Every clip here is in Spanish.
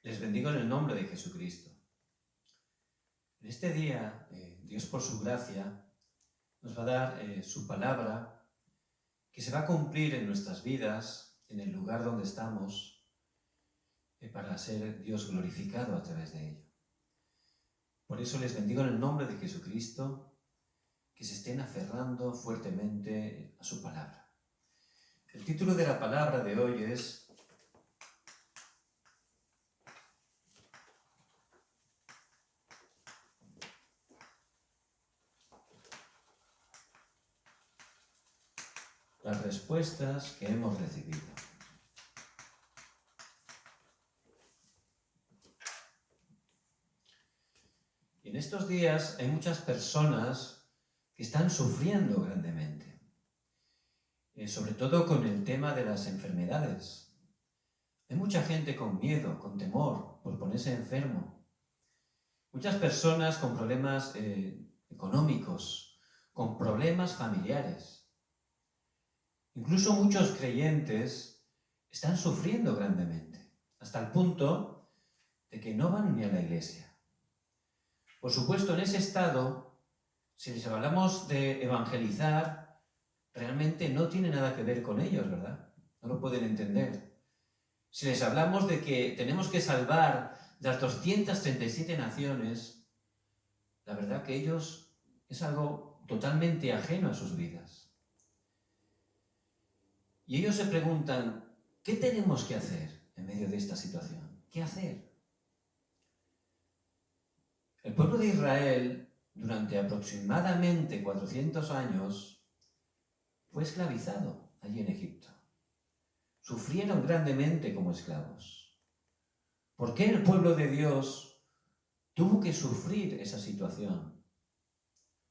Les bendigo en el nombre de Jesucristo. En este día, Dios por su gracia nos va a dar su palabra que se va a cumplir en nuestras vidas, en el lugar donde estamos, para ser Dios glorificado a través de ello. Por eso les bendigo en el nombre de Jesucristo, que se estén aferrando fuertemente a su palabra. El título de la palabra de hoy es las respuestas que hemos recibido. Y en estos días hay muchas personas que están sufriendo grandemente, sobre todo con el tema de las enfermedades. Hay mucha gente con miedo, con temor por ponerse enfermo. Muchas personas con problemas económicos, con problemas familiares. Incluso muchos creyentes están sufriendo grandemente, hasta el punto de que no van ni a la iglesia. Por supuesto, en ese estado, si les hablamos de evangelizar, realmente no tiene nada que ver con ellos, ¿verdad? No lo pueden entender. Si les hablamos de que tenemos que salvar las 237 naciones, la verdad que ellos es algo totalmente ajeno a sus vidas. Y ellos se preguntan, ¿qué tenemos que hacer en medio de esta situación? ¿Qué hacer? El pueblo de Israel, durante aproximadamente 400 años, fue esclavizado allí en Egipto. Sufrieron grandemente como esclavos. ¿Por qué el pueblo de Dios tuvo que sufrir esa situación?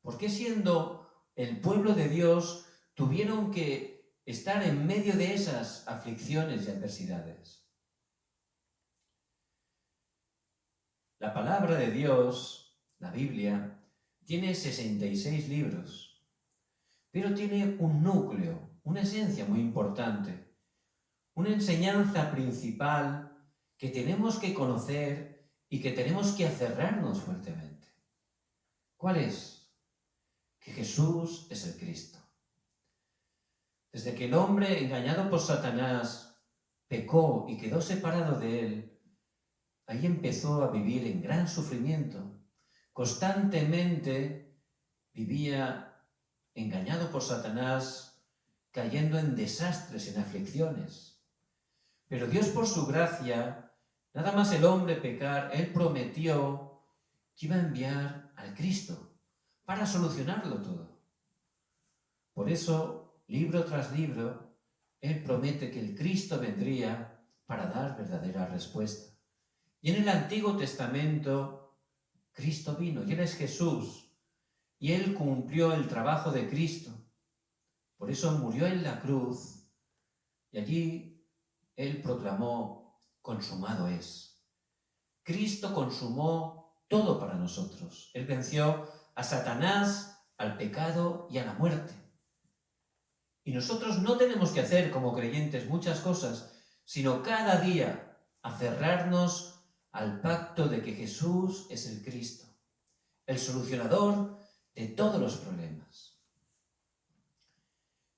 ¿Por qué siendo el pueblo de Dios tuvieron que estar en medio de esas aflicciones y adversidades? La palabra de Dios, la Biblia, tiene 66 libros, pero tiene un núcleo, una esencia muy importante, una enseñanza principal que tenemos que conocer y que tenemos que aferrarnos fuertemente. ¿Cuál es? Que Jesús es el Cristo. Desde que el hombre, engañado por Satanás, pecó y quedó separado de él, ahí empezó a vivir en gran sufrimiento. Constantemente vivía engañado por Satanás, cayendo en desastres, en aflicciones. Pero Dios, por su gracia, nada más el hombre pecar, Él prometió que iba a enviar al Cristo para solucionarlo todo. Por eso, libro tras libro, Él promete que el Cristo vendría para dar verdadera respuesta. Y en el Antiguo Testamento, Cristo vino, y Él es Jesús, y Él cumplió el trabajo de Cristo. Por eso murió en la cruz, y allí Él proclamó, consumado es. Cristo consumó todo para nosotros. Él venció a Satanás, al pecado y a la muerte. Y nosotros no tenemos que hacer como creyentes muchas cosas, sino cada día aferrarnos al pacto de que Jesús es el Cristo, el solucionador de todos los problemas.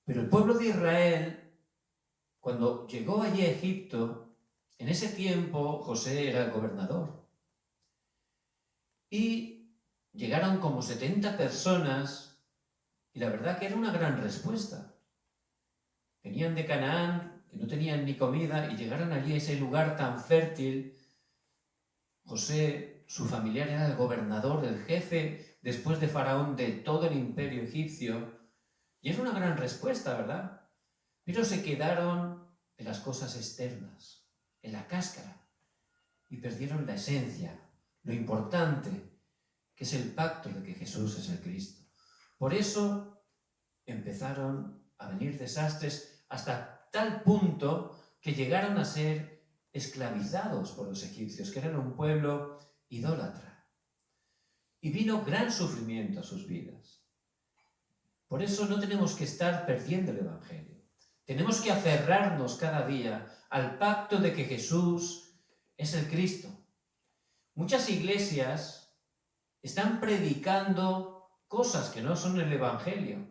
Pero el pueblo de Israel, cuando llegó allí a Egipto, en ese tiempo José era el gobernador. Y llegaron como 70 personas, y la verdad que era una gran respuesta. Venían de Canaán, que no tenían ni comida, y llegaron allí a ese lugar tan fértil. José, su familiar, era el gobernador, el jefe, después de Faraón, de todo el imperio egipcio. Y era una gran respuesta, ¿verdad? Pero se quedaron en las cosas externas, en la cáscara, y perdieron la esencia, lo importante, que es el pacto de que Jesús es el Cristo. Por eso empezaron a venir desastres hasta tal punto que llegaron a ser esclavizados por los egipcios, que eran un pueblo idólatra. Y vino gran sufrimiento a sus vidas. Por eso no tenemos que estar perdiendo el Evangelio. Tenemos que aferrarnos cada día al pacto de que Jesús es el Cristo. Muchas iglesias están predicando cosas que no son el Evangelio.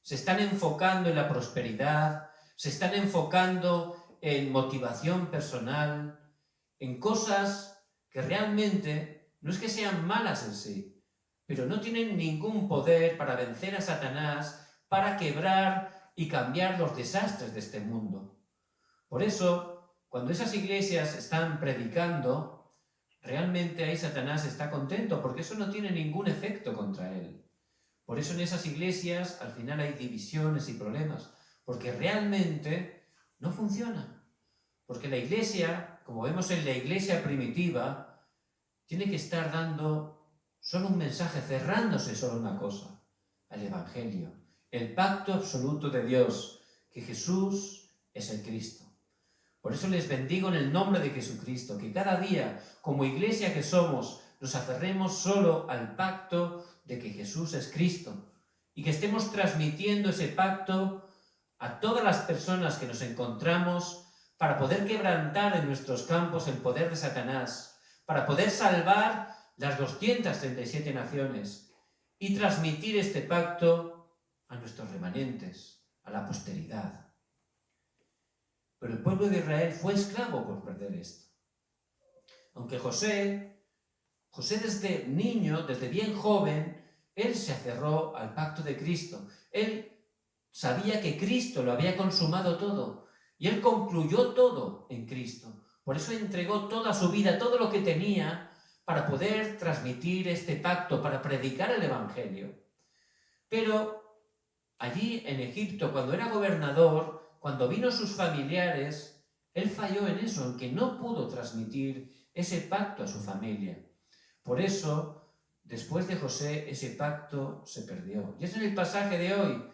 Se están enfocando en la prosperidad, se están enfocando en motivación personal, en cosas que realmente no es que sean malas en sí, pero no tienen ningún poder para vencer a Satanás, para quebrar y cambiar los desastres de este mundo. Por eso, cuando esas iglesias están predicando, realmente ahí Satanás está contento, porque eso no tiene ningún efecto contra él. Por eso en esas iglesias al final hay divisiones y problemas, porque realmente no funciona. Porque la iglesia, como vemos en la iglesia primitiva, tiene que estar dando solo un mensaje, cerrándose solo una cosa, al Evangelio, el pacto absoluto de Dios, que Jesús es el Cristo. Por eso les bendigo en el nombre de Jesucristo, que cada día, como iglesia que somos, nos aferremos solo al pacto de que Jesús es Cristo y que estemos transmitiendo ese pacto a todas las personas que nos encontramos para poder quebrantar en nuestros campos el poder de Satanás, para poder salvar las 237 naciones y transmitir este pacto a nuestros remanentes, a la posteridad. Pero el pueblo de Israel fue esclavo por perder esto. Aunque José desde niño, desde bien joven, él se aferró al pacto de Cristo. Él sabía que Cristo lo había consumado todo y él concluyó todo en Cristo. Por eso entregó toda su vida, todo lo que tenía, para poder transmitir este pacto, para predicar el Evangelio. Pero allí en Egipto, cuando era gobernador, cuando vino sus familiares, él falló en eso, en que no pudo transmitir ese pacto a su familia. Por eso, después de José, ese pacto se perdió. Y es en el pasaje de hoy.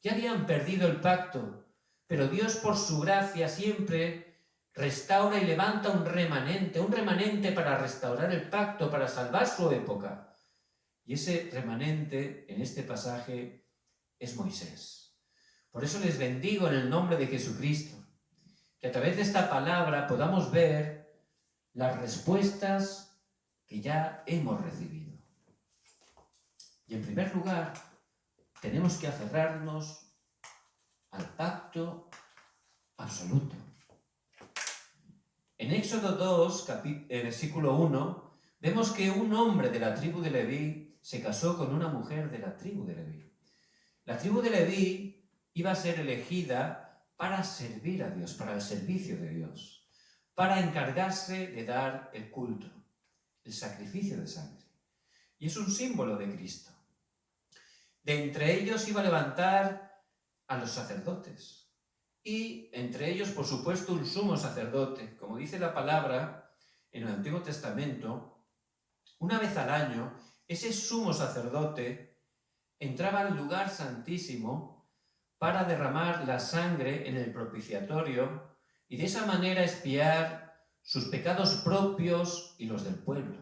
Ya habían perdido el pacto, pero Dios por su gracia siempre restaura y levanta un remanente para restaurar el pacto, para salvar su época. Y ese remanente, en este pasaje, es Moisés. Por eso les bendigo en el nombre de Jesucristo, que a través de esta palabra podamos ver las respuestas que ya hemos recibido. Y en primer lugar, tenemos que aferrarnos al pacto absoluto. En Éxodo 2, versículo 1, vemos que un hombre de la tribu de Leví se casó con una mujer de la tribu de Leví. La tribu de Leví iba a ser elegida para servir a Dios, para el servicio de Dios, para encargarse de dar el culto, el sacrificio de sangre. Y es un símbolo de Cristo. De entre ellos iba a levantar a los sacerdotes. Y entre ellos, por supuesto, un sumo sacerdote. Como dice la palabra en el Antiguo Testamento, una vez al año, ese sumo sacerdote entraba al lugar santísimo para derramar la sangre en el propiciatorio y de esa manera expiar sus pecados propios y los del pueblo.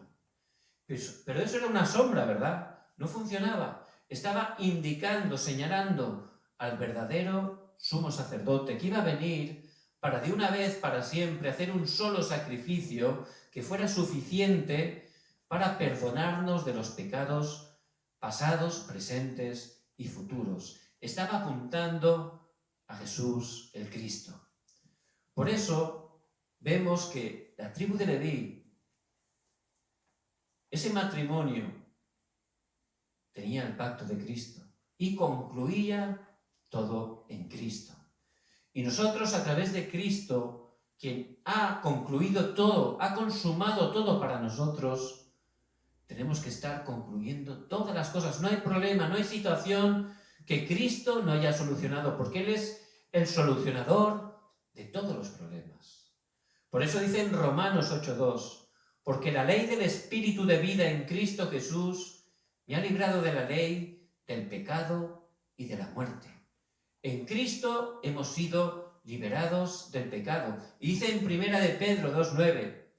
Pero eso era una sombra, ¿verdad? No funcionaba. Estaba indicando, señalando al verdadero sumo sacerdote que iba a venir para de una vez para siempre hacer un solo sacrificio que fuera suficiente para perdonarnos de los pecados pasados, presentes y futuros. Estaba apuntando a Jesús el Cristo. Por eso vemos que la tribu de Leví, ese matrimonio, tenía el pacto de Cristo y concluía todo en Cristo. Y nosotros, a través de Cristo, quien ha concluido todo, ha consumado todo para nosotros, tenemos que estar concluyendo todas las cosas. No hay problema, no hay situación que Cristo no haya solucionado, porque Él es el solucionador de todos los problemas. Por eso dice en Romanos 8:2, porque la ley del Espíritu de vida en Cristo Jesús me ha librado de la ley, del pecado y de la muerte. En Cristo hemos sido liberados del pecado. Y dice en 1 de Pedro 2:9,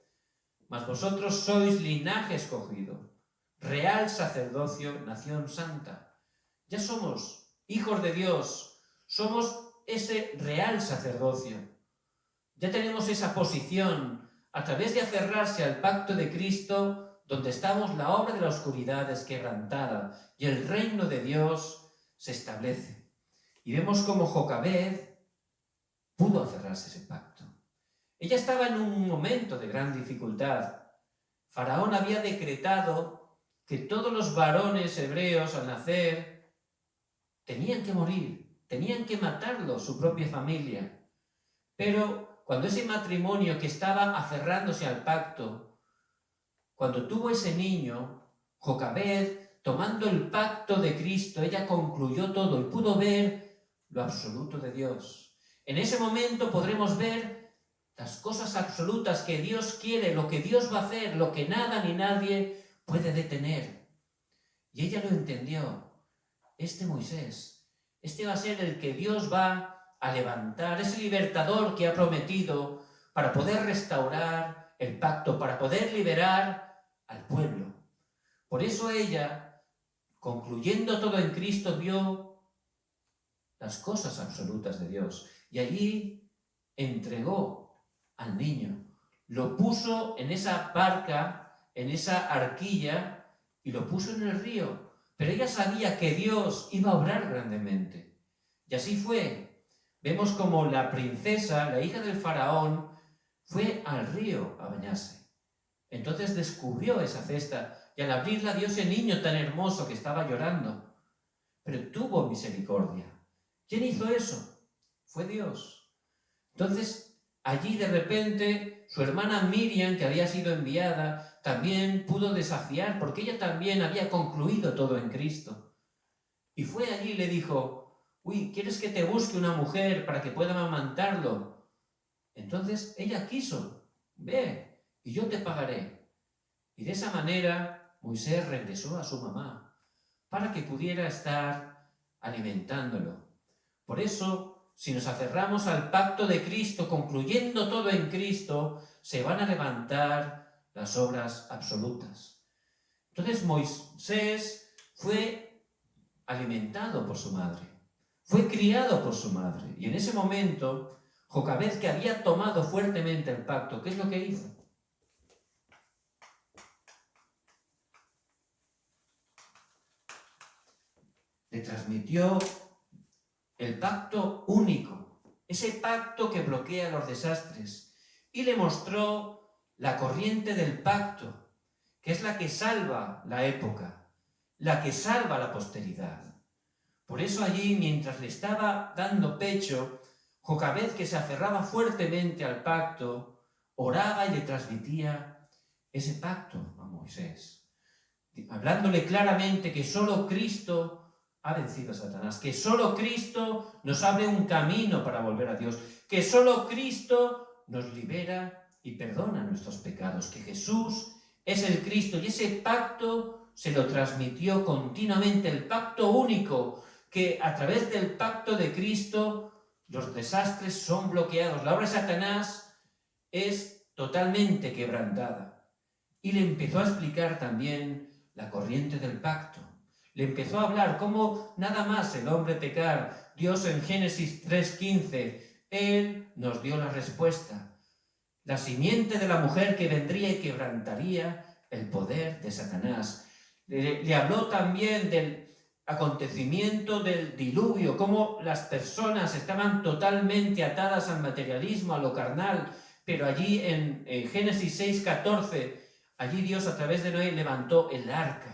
mas vosotros sois linaje escogido, real sacerdocio, nación santa. Ya somos hijos de Dios, somos ese real sacerdocio. Ya tenemos esa posición a través de aferrarse al pacto de Cristo, donde estamos, la obra de la oscuridad es quebrantada y el reino de Dios se establece. Y vemos cómo Jocabed pudo aferrarse a ese pacto. Ella estaba en un momento de gran dificultad. Faraón había decretado que todos los varones hebreos al nacer tenían que morir, tenían que matarlos, su propia familia. Pero cuando ese matrimonio que estaba aferrándose al pacto, cuando tuvo ese niño, Jocabed, tomando el pacto de Cristo, ella concluyó todo y pudo ver lo absoluto de Dios. En ese momento podremos ver las cosas absolutas que Dios quiere, lo que Dios va a hacer, lo que nada ni nadie puede detener. Y ella lo entendió. Este Moisés, este va a ser el que Dios va a levantar, ese libertador que ha prometido para poder restaurar el pacto, para poder liberar al pueblo. Por eso ella, concluyendo todo en Cristo, vio las cosas absolutas de Dios y allí entregó al niño, lo puso en esa barca, en esa arquilla y lo puso en el río. Pero ella sabía que Dios iba a obrar grandemente. Y así fue. Vemos como la princesa, la hija del faraón, fue al río a bañarse. Entonces descubrió esa cesta y al abrirla vio ese niño tan hermoso que estaba llorando. Pero tuvo misericordia. ¿Quién hizo eso? Fue Dios. Entonces, allí de repente su hermana Miriam, que había sido enviada, también pudo desafiar, porque ella también había concluido todo en Cristo. Y fue allí y le dijo, uy, ¿quieres que te busque una mujer para que pueda amamantarlo? Entonces ella quiso, ve, y yo te pagaré. Y de esa manera Moisés regresó a su mamá, para que pudiera estar alimentándolo. Por eso, si nos aferramos al pacto de Cristo, concluyendo todo en Cristo, se van a levantar las obras absolutas. Entonces Moisés fue alimentado por su madre, fue criado por su madre. Y en ese momento, Jocabed, que había tomado fuertemente el pacto, ¿qué es lo que hizo? Le transmitió el pacto único, ese pacto que bloquea los desastres, y le mostró la corriente del pacto, que es la que salva la época, la que salva la posteridad. Por eso allí, mientras le estaba dando pecho, Jocabed, que se aferraba fuertemente al pacto, oraba y le transmitía ese pacto a Moisés, hablándole claramente que solo Cristo ha vencido a Satanás, que solo Cristo nos abre un camino para volver a Dios, que solo Cristo nos libera y perdona nuestros pecados, que Jesús es el Cristo, y ese pacto se lo transmitió continuamente, el pacto único, que a través del pacto de Cristo los desastres son bloqueados, la obra de Satanás es totalmente quebrantada. Y le empezó a explicar también la corriente del pacto. Le empezó a hablar cómo nada más el hombre pecar, Dios en Génesis 3:15, Él nos dio la respuesta. La simiente de la mujer que vendría y quebrantaría el poder de Satanás. Le habló también del acontecimiento del diluvio, cómo las personas estaban totalmente atadas al materialismo, a lo carnal, pero allí en Génesis 6:14, allí Dios a través de Noé levantó el arca.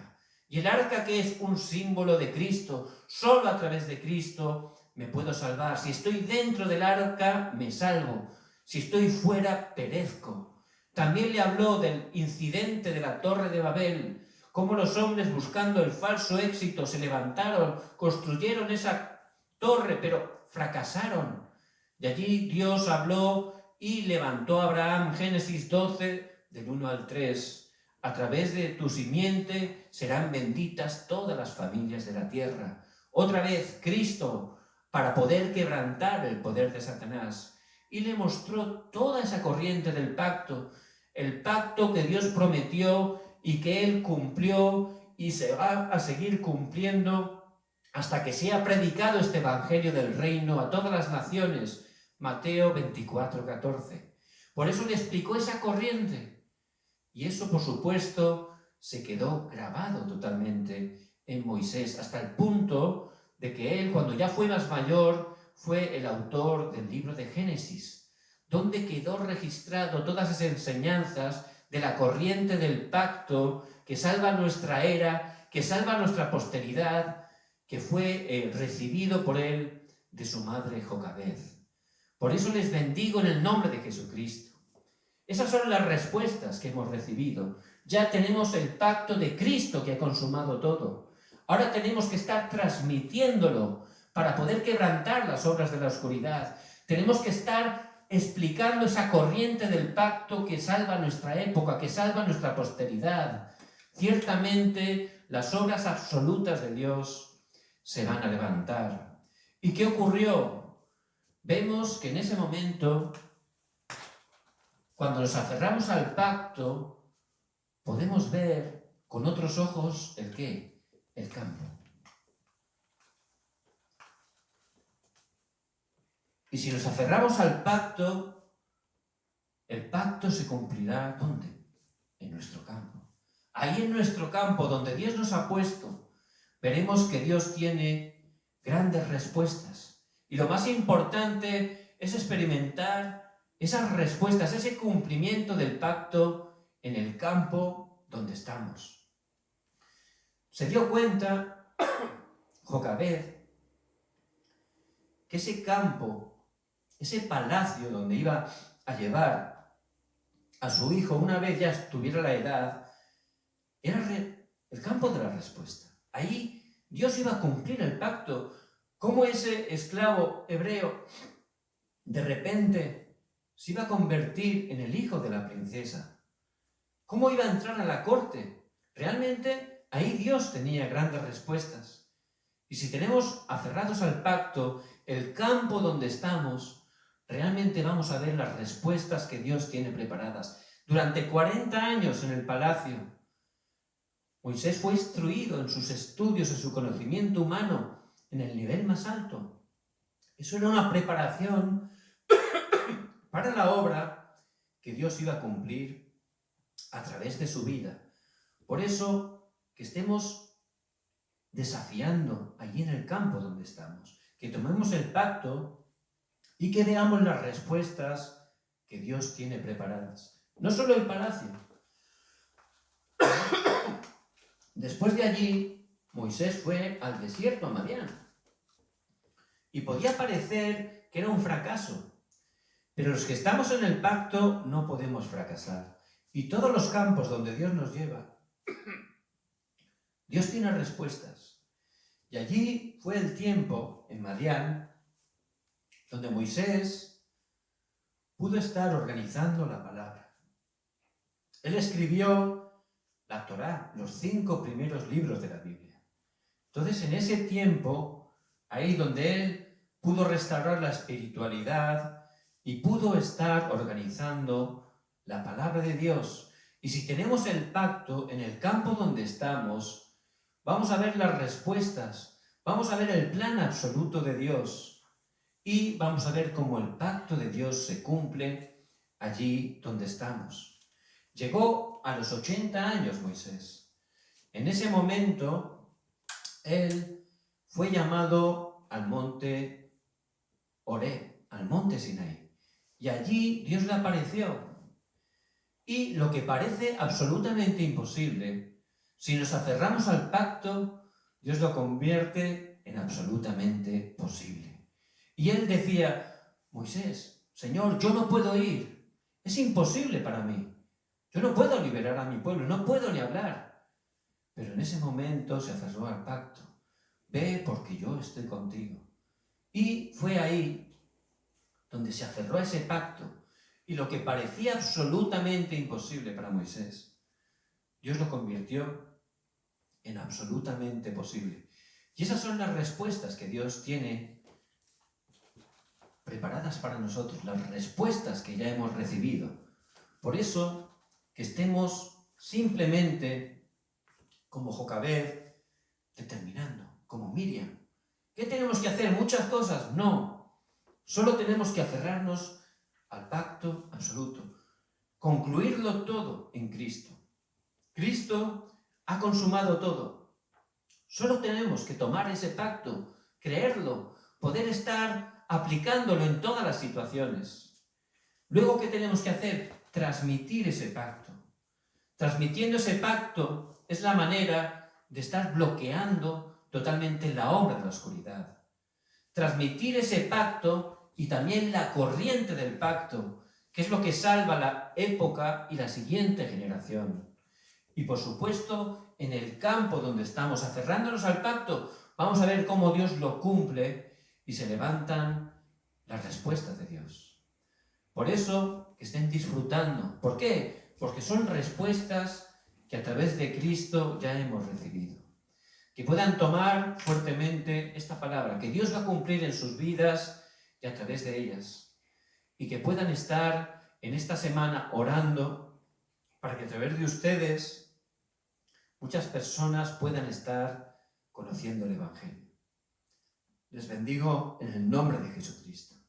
Y el arca, que es un símbolo de Cristo, solo a través de Cristo me puedo salvar. Si estoy dentro del arca, me salvo. Si estoy fuera, perezco. También le habló del incidente de la Torre de Babel, cómo los hombres, buscando el falso éxito, se levantaron, construyeron esa torre, pero fracasaron. De allí Dios habló y levantó a Abraham, Génesis 12, del 1 al 3. A través de tu simiente serán benditas todas las familias de la tierra. Otra vez, Cristo, para poder quebrantar el poder de Satanás. Y le mostró toda esa corriente del pacto, el pacto que Dios prometió y que Él cumplió y se va a seguir cumpliendo hasta que sea predicado este evangelio del reino a todas las naciones. Mateo 24:14. Por eso le explicó esa corriente. Y eso, por supuesto, se quedó grabado totalmente en Moisés, hasta el punto de que él, cuando ya fue más mayor, fue el autor del libro de Génesis, donde quedó registrado todas esas enseñanzas de la corriente del pacto que salva nuestra era, que salva nuestra posteridad, que fue recibido por él de su madre Jocabed. Por eso les bendigo en el nombre de Jesucristo. Esas son las respuestas que hemos recibido. Ya tenemos el pacto de Cristo que ha consumado todo. Ahora tenemos que estar transmitiéndolo para poder quebrantar las obras de la oscuridad. Tenemos que estar explicando esa corriente del pacto que salva nuestra época, que salva nuestra posteridad. Ciertamente las obras absolutas de Dios se van a levantar. ¿Y qué ocurrió? Vemos que en ese momento, cuando nos aferramos al pacto, podemos ver con otros ojos ¿el qué? El campo. Y si nos aferramos al pacto, el pacto se cumplirá ¿dónde? En nuestro campo. Ahí en nuestro campo, donde Dios nos ha puesto, veremos que Dios tiene grandes respuestas. Y lo más importante es experimentar esas respuestas, ese cumplimiento del pacto en el campo donde estamos. Se dio cuenta Jocabed que ese campo, ese palacio donde iba a llevar a su hijo una vez ya tuviera la edad, era el campo de la respuesta. Ahí Dios iba a cumplir el pacto. Como ese esclavo hebreo de repente se iba a convertir en el hijo de la princesa. ¿Cómo iba a entrar a la corte? Realmente ahí Dios tenía grandes respuestas. Y si tenemos aferrados al pacto, el campo donde estamos, realmente vamos a ver las respuestas que Dios tiene preparadas. Durante 40 años en el palacio, Moisés fue instruido en sus estudios, en su conocimiento humano, en el nivel más alto. Eso era una preparación para la obra que Dios iba a cumplir a través de su vida. Por eso, que estemos desafiando allí en el campo donde estamos, que tomemos el pacto y que veamos las respuestas que Dios tiene preparadas. No solo el palacio. Después de allí, Moisés fue al desierto, a Madián. Y podía parecer que era un fracaso. Pero los que estamos en el pacto no podemos fracasar. Y todos los campos donde Dios nos lleva, Dios tiene respuestas. Y allí fue el tiempo, en Madián, donde Moisés pudo estar organizando la palabra. Él escribió la Torá, los 5 primeros libros de la Biblia. Entonces, en ese tiempo, ahí donde él pudo restaurar la espiritualidad y pudo estar organizando la palabra de Dios. Y si tenemos el pacto en el campo donde estamos, vamos a ver las respuestas, vamos a ver el plan absoluto de Dios y vamos a ver cómo el pacto de Dios se cumple allí donde estamos. Llegó a los 80 años Moisés. En ese momento, él fue llamado al monte Horeb, al monte Sinaí. Y allí Dios le apareció. Y lo que parece absolutamente imposible, si nos aferramos al pacto, Dios lo convierte en absolutamente posible. Y él decía, Moisés, Señor, yo no puedo ir. Es imposible para mí. Yo no puedo liberar a mi pueblo, no puedo ni hablar. Pero en ese momento se aferró al pacto. Ve porque yo estoy contigo. Y fue ahí donde se aferró a ese pacto. Y lo que parecía absolutamente imposible para Moisés, Dios lo convirtió en absolutamente posible. Y esas son las respuestas que Dios tiene preparadas para nosotros, las respuestas que ya hemos recibido. Por eso, que estemos simplemente como Jocabed, determinando, como Miriam. ¿Qué tenemos que hacer? ¿Muchas cosas? No. Solo tenemos que aferrarnos al pacto absoluto. concluirlo todo en Cristo. Cristo ha consumado todo. Solo tenemos que tomar ese pacto, creerlo, poder estar aplicándolo en todas las situaciones. Luego, ¿qué tenemos que hacer? Transmitir ese pacto. Transmitiendo ese pacto es la manera de estar bloqueando totalmente la obra de la oscuridad. Transmitir ese pacto y también la corriente del pacto, que es lo que salva la época y la siguiente generación. Y por supuesto, en el campo donde estamos aferrándonos al pacto, vamos a ver cómo Dios lo cumple y se levantan las respuestas de Dios. Por eso, que estén disfrutando. ¿Por qué? Porque son respuestas que a través de Cristo ya hemos recibido. Que puedan tomar fuertemente esta palabra, que Dios va a cumplir en sus vidas y a través de ellas. Y que puedan estar en esta semana orando para que a través de ustedes muchas personas puedan estar conociendo el Evangelio. Les bendigo en el nombre de Jesucristo.